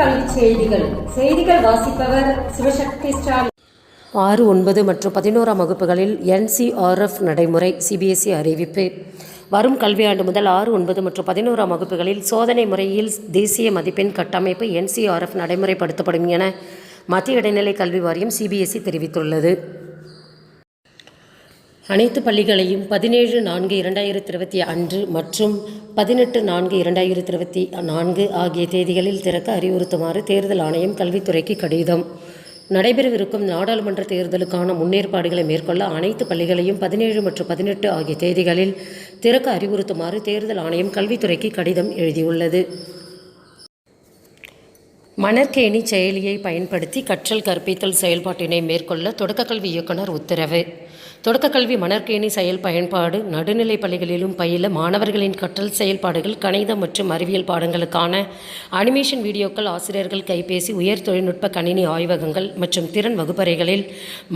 கல்வி செய்திகள். செய்திகள் வாசிப்பவர் சிவசக்தி ஸ்டாலின். 6, 9 மற்றும் 11ஆம் வகுப்புகளில் NCRF நடைமுறை. CBSE அறிவிப்பு. வரும் கல்வியாண்டு முதல் 6, 9 மற்றும் 11ஆம் வகுப்புகளில் சோதனை முறையில் தேசிய மதிப்பெண் கட்டமைப்பு NCRF நடைமுறைப்படுத்தப்படும் என மத்திய இடைநிலை கல்வி வாரியம் CBSE தெரிவித்துள்ளது. அனைத்து பள்ளிகளையும் 17/4/2020 அன்று மற்றும் 18/4/2024 ஆகிய தேதிகளில் திறக்க அறிவுறுத்துமாறு தேர்தல் ஆணையம் கல்வித்துறைக்கு கடிதம். நடைபெறவிருக்கும் நாடாளுமன்ற தேர்தலுக்கான முன்னேற்பாடுகளை மேற்கொள்ள அனைத்து பள்ளிகளையும் 17 மற்றும் 18 ஆகிய தேதிகளில் திறக்க அறிவுறுத்துமாறு தேர்தல் ஆணையம் கல்வித்துறைக்கு கடிதம் எழுதியுள்ளது. மணற்கேணி செயலியை பயன்படுத்தி கற்றல் கற்பித்தல் செயல்பாட்டினை மேற்கொள்ள தொடக்கக்கல்வி இயக்குனர் உத்தரவு. தொடக்கக்கல்வி மணற்கேணி செயல் பயன்பாடு நடுநிலைப் பள்ளிகளிலும் பயில மாணவர்களின் கற்றல் செயல்பாடுகள் கணிதம் மற்றும் அறிவியல் பாடங்களுக்கான அனிமேஷன் வீடியோக்கள், ஆசிரியர்கள் கைபேசி, உயர் தொழில்நுட்ப கணினி ஆய்வகங்கள் மற்றும் திறன் வகுப்பறைகளில்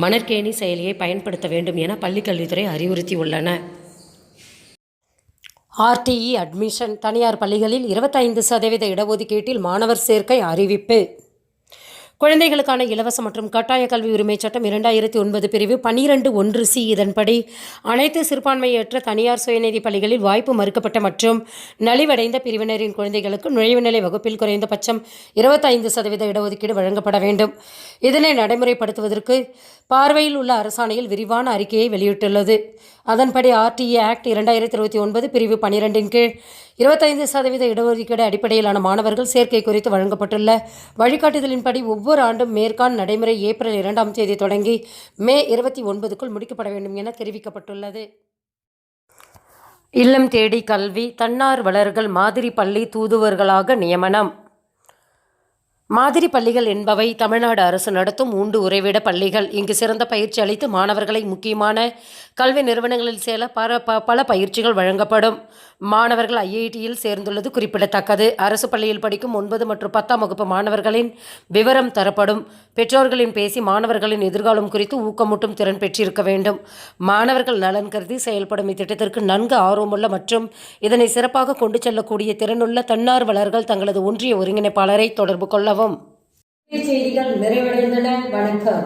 மணற்கேணி செயலியை பயன்படுத்த வேண்டும் என பள்ளிக்கல்வித்துறை அறிவுறுத்தியுள்ளன. RTE admission. தனியார் பள்ளிகளில் 25% இடஒதுக்கீட்டில் மாணவர் சேர்க்கை அறிவிப்பு. குழந்தைகளுக்கான இலவச மற்றும் கட்டாய கல்வி உரிமை சட்டம் 2009 பிரிவு 12(1)C இதன்படி அனைத்து சிறுபான்மையற்ற தனியார் சுயநிதி பள்ளிகளில் வாய்ப்பு மறுக்கப்பட்ட மற்றும் நலிவடைந்த பிரிவினரின் குழந்தைகளுக்கு நுழைவுநிலை வகுப்பில் குறைந்தபட்சம் 25% இடஒதுக்கீடு வழங்கப்பட வேண்டும். இதனை நடைமுறைப்படுத்துவதற்கு பார்வையில் உள்ள அரசாணையில் விரிவான அறிக்கையை வெளியிட்டுள்ளது. அதன்படி RTE ஆக்ட் 2029 பிரிவு 12 கீழ் 25% இடஒதுக்கீடு அடிப்படையிலான மாணவர்கள் சேர்க்கை குறித்து வழங்கப்பட்டுள்ள வழிகாட்டுதலின்படி ஒவ்வொரு ஆண்டும் மேற்காண் நடைமுறை ஏப்ரல் 2ஆம் தேதி தொடங்கி மே 29க்குள் முடிக்கப்பட வேண்டும் என தெரிவிக்கப்பட்டுள்ளது. இல்லம் தேடி கல்வி. தன்னார்வலர்கள் மாதிரி பள்ளி தூதுவர்களாக நியமனம். மாதிரி பள்ளிகள் என்பவை தமிழ்நாடு அரசு நடத்தும் உண்டு உறைவிட பள்ளிகள். இங்கு சிறந்த பயிற்சி அளித்து மாணவர்களை முக்கியமான கல்வி நிறுவனங்களில் சேர பல பயிற்சிகள் வழங்கப்படும். மாணவர்கள் IITயில் சேர்ந்துள்ளது குறிப்பிடத்தக்கது. அரசு பள்ளியில் படிக்கும் 9 மற்றும் 10ஆம் வகுப்பு மாணவர்களின் விவரம் தரப்படும். பெற்றோர்களின் பேசி மாணவர்களின் எதிர்காலம் குறித்து ஊக்கமூட்டும் திறன் பெற்றிருக்க வேண்டும். மாணவர்கள் நலன் கருதி செயல்படும் இத்திட்டத்திற்கு நன்கு ஆர்வமுள்ள மற்றும் இதனை சிறப்பாக கொண்டு செல்லக்கூடிய திறனுள்ள தன்னார்வலர்கள் தங்களது ஒன்றிய ஒருங்கிணைப்பாளரை தொடர்பு கொள்ளவும். செய்திகள் நிறைவடைந்தன. வணக்கம்.